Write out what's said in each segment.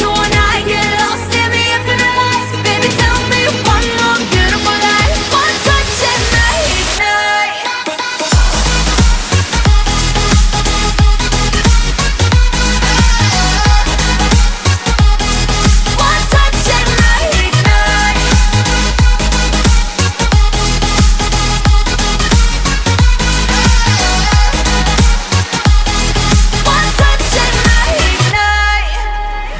You and I get lost in the infinite lights. Baby, tell me one more beautiful lie. One touch and I ignite. One touch and I ignite. One touch and I ignite.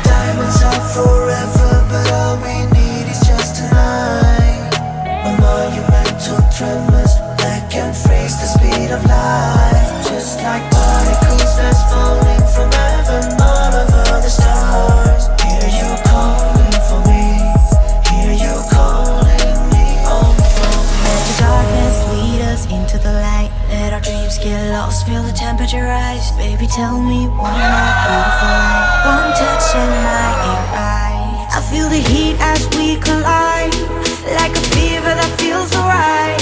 Diamonds are forever, but all we need is just tonight. A monumental tremors that can freeze the speed of light. Just like particles that's falling from heaven, all over the stars. Hear you calling for me, hear you calling me home from me. Let the darkness lead us into the light. Let our dreams get lost, feel the temperature rise. Baby, tell me one more beautiful lie. One touch and I ignite. I feel the heat as we collide, like a fever that feels so right.